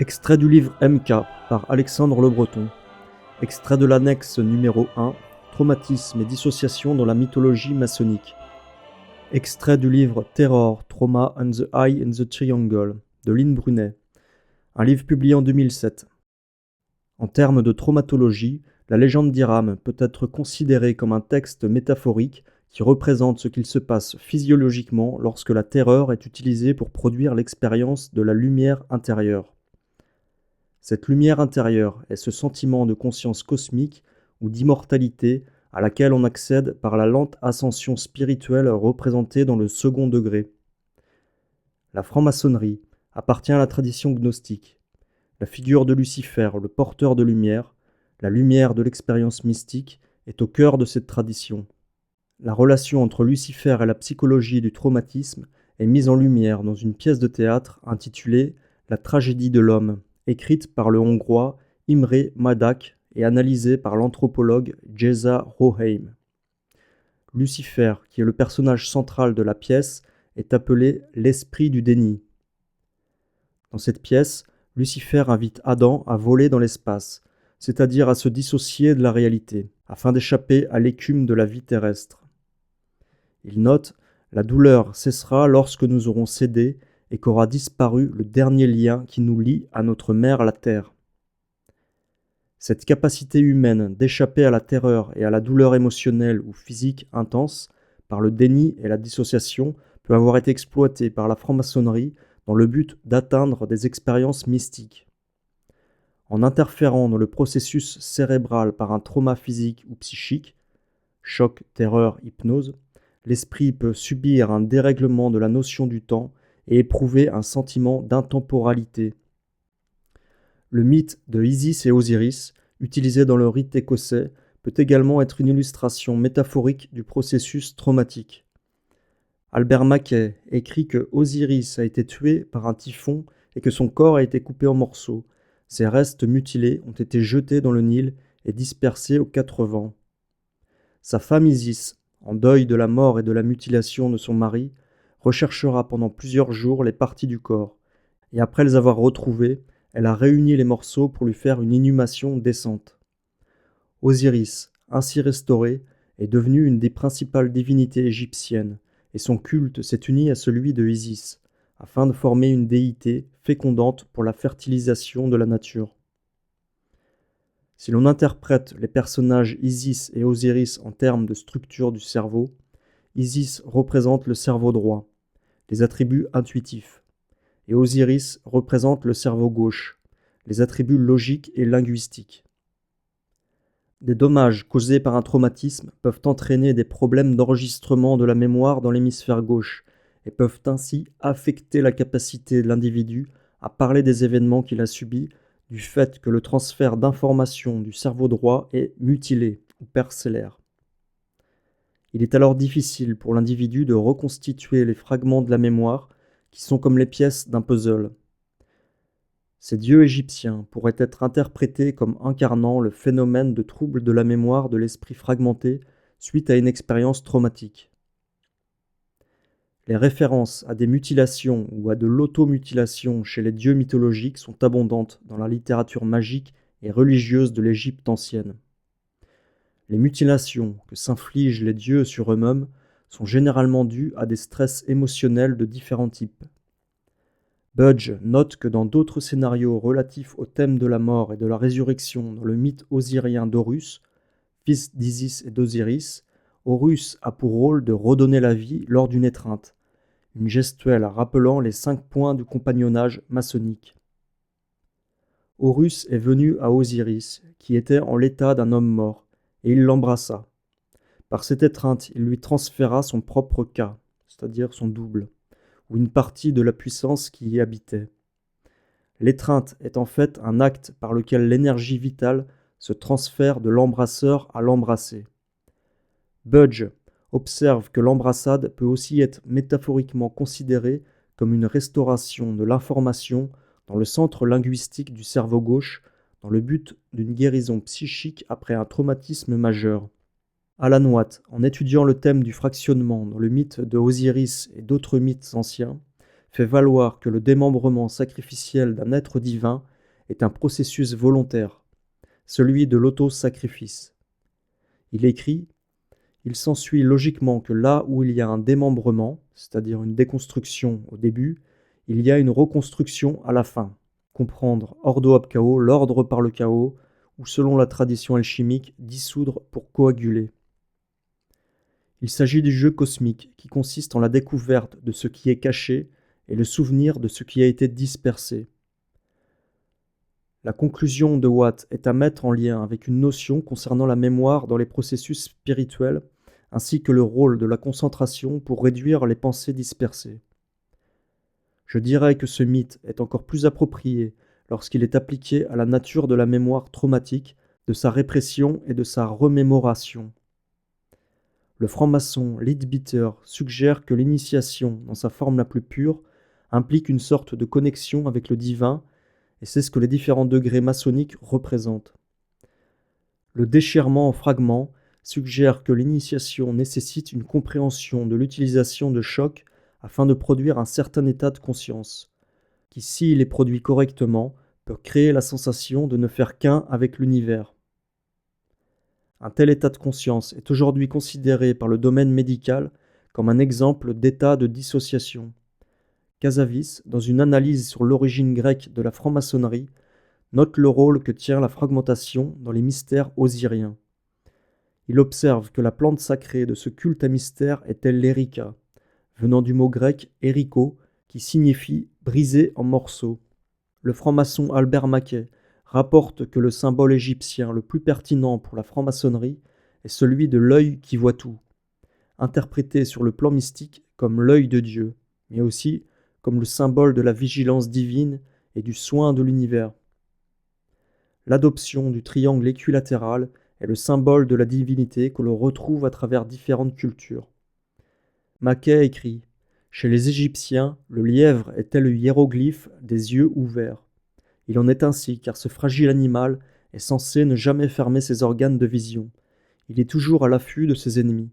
Extrait du livre MK par Alexandre Le Breton. Extrait de l'annexe numéro 1, Traumatisme et dissociation dans la mythologie maçonnique. Extrait du livre Terror, Trauma and the Eye in the Triangle de Lynn Brunet, un livre publié en 2007. En termes de traumatologie, la légende d'Hiram peut être considérée comme un texte métaphorique qui représente ce qu'il se passe physiologiquement lorsque la terreur est utilisée pour produire l'expérience de la lumière intérieure. Cette lumière intérieure est ce sentiment de conscience cosmique ou d'immortalité à laquelle on accède par la lente ascension spirituelle représentée dans le second degré. La franc-maçonnerie appartient à la tradition gnostique. La figure de Lucifer, le porteur de lumière, la lumière de l'expérience mystique, est au cœur de cette tradition. La relation entre Lucifer et la psychologie du traumatisme est mise en lumière dans une pièce de théâtre intitulée « La tragédie de l'homme », écrite par le Hongrois Imre Madách et analysée par l'anthropologue Géza Roheim. Lucifer, qui est le personnage central de la pièce, est appelé l'esprit du déni. Dans cette pièce, Lucifer invite Adam à voler dans l'espace, c'est-à-dire à se dissocier de la réalité, afin d'échapper à l'écume de la vie terrestre. Il note « La douleur cessera lorsque nous aurons cédé et qu'aura disparu le dernier lien qui nous lie à notre mère la Terre. » Cette capacité humaine d'échapper à la terreur et à la douleur émotionnelle ou physique intense par le déni et la dissociation peut avoir été exploitée par la franc-maçonnerie dans le but d'atteindre des expériences mystiques. En interférant dans le processus cérébral par un trauma physique ou psychique, choc, terreur, hypnose, l'esprit peut subir un dérèglement de la notion du temps et éprouver un sentiment d'intemporalité. Le mythe de Isis et Osiris, utilisé dans le rite écossais, peut également être une illustration métaphorique du processus traumatique. Albert Mackay écrit que Osiris a été tué par un typhon et que son corps a été coupé en morceaux. Ses restes mutilés ont été jetés dans le Nil et dispersés aux quatre vents. Sa femme Isis, en deuil de la mort et de la mutilation de son mari, recherchera pendant plusieurs jours les parties du corps, et après les avoir retrouvées, elle a réuni les morceaux pour lui faire une inhumation décente. Osiris, ainsi restauré, est devenu une des principales divinités égyptiennes, et son culte s'est uni à celui de Isis, afin de former une déité fécondante pour la fertilisation de la nature. Si l'on interprète les personnages Isis et Osiris en termes de structure du cerveau, Isis représente le cerveau droit, les attributs intuitifs, et Osiris représente le cerveau gauche, les attributs logiques et linguistiques. Des dommages causés par un traumatisme peuvent entraîner des problèmes d'enregistrement de la mémoire dans l'hémisphère gauche et peuvent ainsi affecter la capacité de l'individu à parler des événements qu'il a subis du fait que le transfert d'informations du cerveau droit est mutilé ou parcellaire. Il est alors difficile pour l'individu de reconstituer les fragments de la mémoire qui sont comme les pièces d'un puzzle. Ces dieux égyptiens pourraient être interprétés comme incarnant le phénomène de trouble de la mémoire de l'esprit fragmenté suite à une expérience traumatique. Les références à des mutilations ou à de l'automutilation chez les dieux mythologiques sont abondantes dans la littérature magique et religieuse de l'Égypte ancienne. Les mutilations que s'infligent les dieux sur eux-mêmes sont généralement dues à des stress émotionnels de différents types. Budge note que dans d'autres scénarios relatifs au thème de la mort et de la résurrection dans le mythe osirien d'Horus, fils d'Isis et d'Osiris, Horus a pour rôle de redonner la vie lors d'une étreinte, une gestuelle rappelant les 5 points du compagnonnage maçonnique. Horus est venu à Osiris, qui était en l'état d'un homme mort, et il l'embrassa. Par cette étreinte, il lui transféra son propre ka, c'est-à-dire son double, ou une partie de la puissance qui y habitait. L'étreinte est en fait un acte par lequel l'énergie vitale se transfère de l'embrasseur à l'embrassé. Budge observe que l'embrassade peut aussi être métaphoriquement considérée comme une restauration de l'information dans le centre linguistique du cerveau gauche dans le but d'une guérison psychique après un traumatisme majeur. Alan Watt, en étudiant le thème du fractionnement dans le mythe de Osiris et d'autres mythes anciens, fait valoir que le démembrement sacrificiel d'un être divin est un processus volontaire, celui de l'auto-sacrifice. Il écrit: il s'ensuit logiquement que là où il y a un démembrement, c'est-à-dire une déconstruction au début, il y a une reconstruction à la fin. Comprendre ordo ab chaos, l'ordre par le chaos, ou selon la tradition alchimique, dissoudre pour coaguler. Il s'agit du jeu cosmique qui consiste en la découverte de ce qui est caché et le souvenir de ce qui a été dispersé. La conclusion de Watt est à mettre en lien avec une notion concernant la mémoire dans les processus spirituels, ainsi que le rôle de la concentration pour réduire les pensées dispersées. Je dirais que ce mythe est encore plus approprié lorsqu'il est appliqué à la nature de la mémoire traumatique, de sa répression et de sa remémoration. Le franc-maçon Leadbeater suggère que l'initiation, dans sa forme la plus pure, implique une sorte de connexion avec le divin, et c'est ce que les différents degrés maçonniques représentent. Le déchirement en fragments suggère que l'initiation nécessite une compréhension de l'utilisation de chocs afin de produire un certain état de conscience, qui, s'il est produit correctement, peut créer la sensation de ne faire qu'un avec l'univers. Un tel état de conscience est aujourd'hui considéré par le domaine médical comme un exemple d'état de dissociation. Casavis, dans une analyse sur l'origine grecque de la franc-maçonnerie, note le rôle que tient la fragmentation dans les mystères osiriens. Il observe que la plante sacrée de ce culte à mystère était l'érica, venant du mot grec ériko, qui signifie briser en morceaux. Le franc-maçon Albert Mackay rapporte que le symbole égyptien le plus pertinent pour la franc-maçonnerie est celui de l'œil qui voit tout, interprété sur le plan mystique comme l'œil de Dieu, mais aussi comme le symbole de la vigilance divine et du soin de l'univers. L'adoption du triangle équilatéral est le symbole de la divinité que l'on retrouve à travers différentes cultures. Mackay écrit: chez les Égyptiens, le lièvre était le hiéroglyphe des yeux ouverts. Il en est ainsi car ce fragile animal est censé ne jamais fermer ses organes de vision. Il est toujours à l'affût de ses ennemis.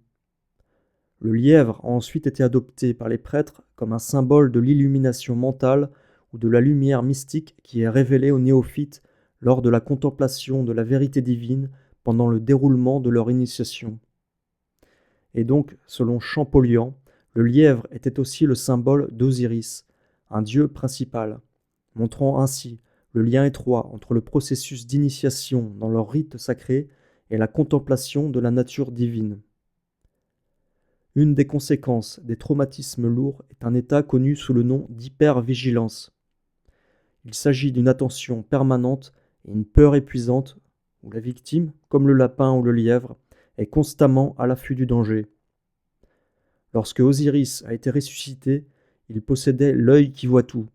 Le lièvre a ensuite été adopté par les prêtres comme un symbole de l'illumination mentale ou de la lumière mystique qui est révélée aux néophytes lors de la contemplation de la vérité divine pendant le déroulement de leur initiation. Et donc, selon Champollion, le lièvre était aussi le symbole d'Osiris, un dieu principal, montrant ainsi le lien étroit entre le processus d'initiation dans leur rite sacré et la contemplation de la nature divine. Une des conséquences des traumatismes lourds est un état connu sous le nom d'hypervigilance. Il s'agit d'une attention permanente et une peur épuisante où la victime, comme le lapin ou le lièvre, est constamment à l'affût du danger. Lorsque Osiris a été ressuscité, il possédait l'œil qui voit tout.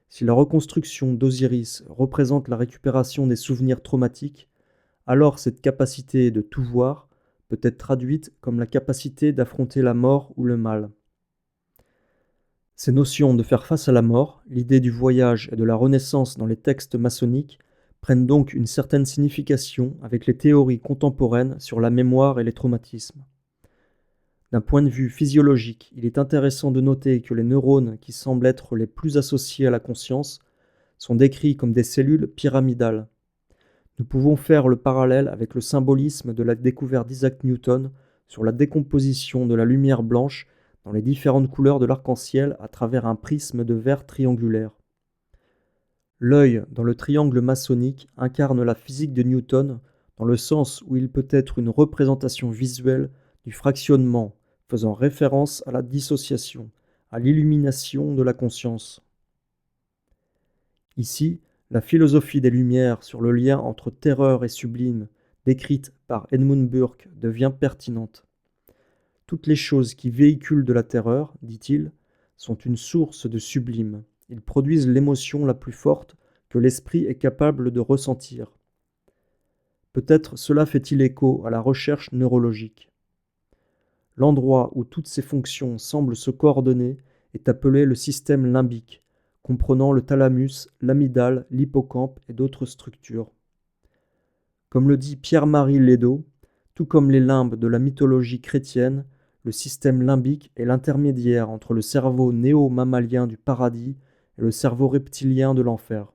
Si la reconstruction d'Osiris représente la récupération des souvenirs traumatiques, alors cette capacité de tout voir peut être traduite comme la capacité d'affronter la mort ou le mal. Ces notions de faire face à la mort, l'idée du voyage et de la renaissance dans les textes maçonniques prennent donc une certaine signification avec les théories contemporaines sur la mémoire et les traumatismes. D'un point de vue physiologique, il est intéressant de noter que les neurones qui semblent être les plus associés à la conscience sont décrits comme des cellules pyramidales. Nous pouvons faire le parallèle avec le symbolisme de la découverte d'Isaac Newton sur la décomposition de la lumière blanche dans les différentes couleurs de l'arc-en-ciel à travers un prisme de verre triangulaire. L'œil dans le triangle maçonnique incarne la physique de Newton dans le sens où il peut être une représentation visuelle du fractionnement, faisant référence à la dissociation, à l'illumination de la conscience. Ici, la philosophie des Lumières sur le lien entre terreur et sublime, décrite par Edmund Burke, devient pertinente. Toutes les choses qui véhiculent de la terreur, dit-il, sont une source de sublime. Ils produisent l'émotion la plus forte que l'esprit est capable de ressentir. Peut-être cela fait-il écho à la recherche neurologique. L'endroit où toutes ces fonctions semblent se coordonner est appelé le système limbique, comprenant le thalamus, l'amygdale, l'hippocampe et d'autres structures. Comme le dit Pierre-Marie Ledo, tout comme les limbes de la mythologie chrétienne, le système limbique est l'intermédiaire entre le cerveau néo-mammalien du paradis et le cerveau reptilien de l'enfer.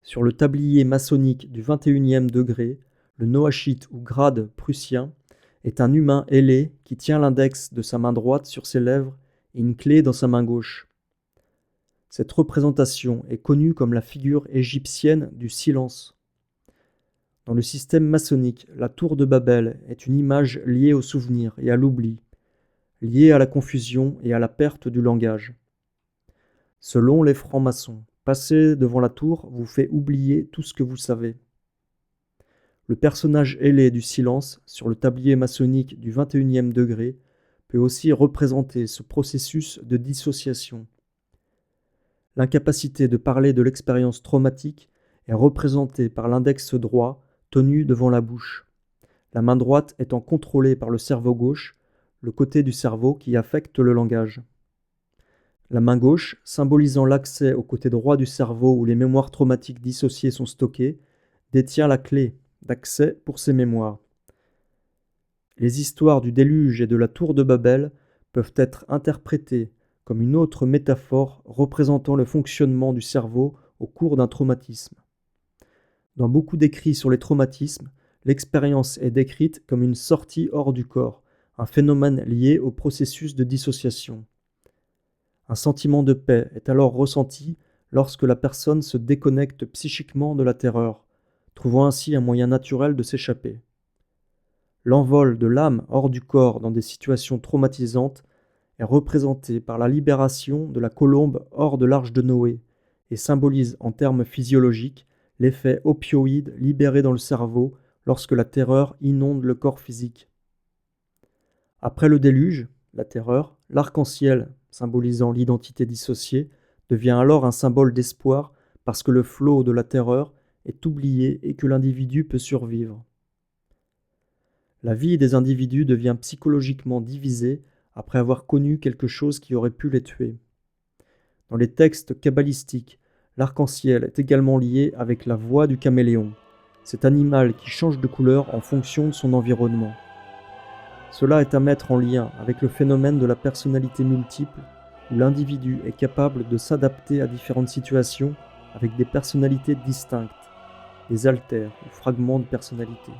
Sur le tablier maçonnique du 21e degré, le noachite ou grade prussien est un humain ailé qui tient l'index de sa main droite sur ses lèvres et une clé dans sa main gauche. Cette représentation est connue comme la figure égyptienne du silence. Dans le système maçonnique, la tour de Babel est une image liée au souvenir et à l'oubli, liée à la confusion et à la perte du langage. Selon les francs-maçons, passer devant la tour vous fait oublier tout ce que vous savez. Le personnage ailé du silence sur le tablier maçonnique du 21e degré peut aussi représenter ce processus de dissociation. L'incapacité de parler de l'expérience traumatique est représentée par l'index droit tenu devant la bouche, la main droite étant contrôlée par le cerveau gauche, le côté du cerveau qui affecte le langage. La main gauche, symbolisant l'accès au côté droit du cerveau où les mémoires traumatiques dissociées sont stockées, détient la clé d'accès pour ces mémoires. Les histoires du déluge et de la tour de Babel peuvent être interprétées comme une autre métaphore représentant le fonctionnement du cerveau au cours d'un traumatisme. Dans beaucoup d'écrits sur les traumatismes, l'expérience est décrite comme une sortie hors du corps, un phénomène lié au processus de dissociation. Un sentiment de paix est alors ressenti lorsque la personne se déconnecte psychiquement de la terreur, trouvant ainsi un moyen naturel de s'échapper. L'envol de l'âme hors du corps dans des situations traumatisantes est représenté par la libération de la colombe hors de l'arche de Noé et symbolise en termes physiologiques l'effet opioïde libéré dans le cerveau lorsque la terreur inonde le corps physique. Après le déluge, la terreur, l'arc-en-ciel, symbolisant l'identité dissociée, devient alors un symbole d'espoir parce que le flot de la terreur est oublié et que l'individu peut survivre. La vie des individus devient psychologiquement divisée après avoir connu quelque chose qui aurait pu les tuer. Dans les textes kabbalistiques, l'arc-en-ciel est également lié avec la voix du caméléon, cet animal qui change de couleur en fonction de son environnement. Cela est à mettre en lien avec le phénomène de la personnalité multiple, où l'individu est capable de s'adapter à différentes situations avec des personnalités distinctes, des alters ou fragments de personnalité.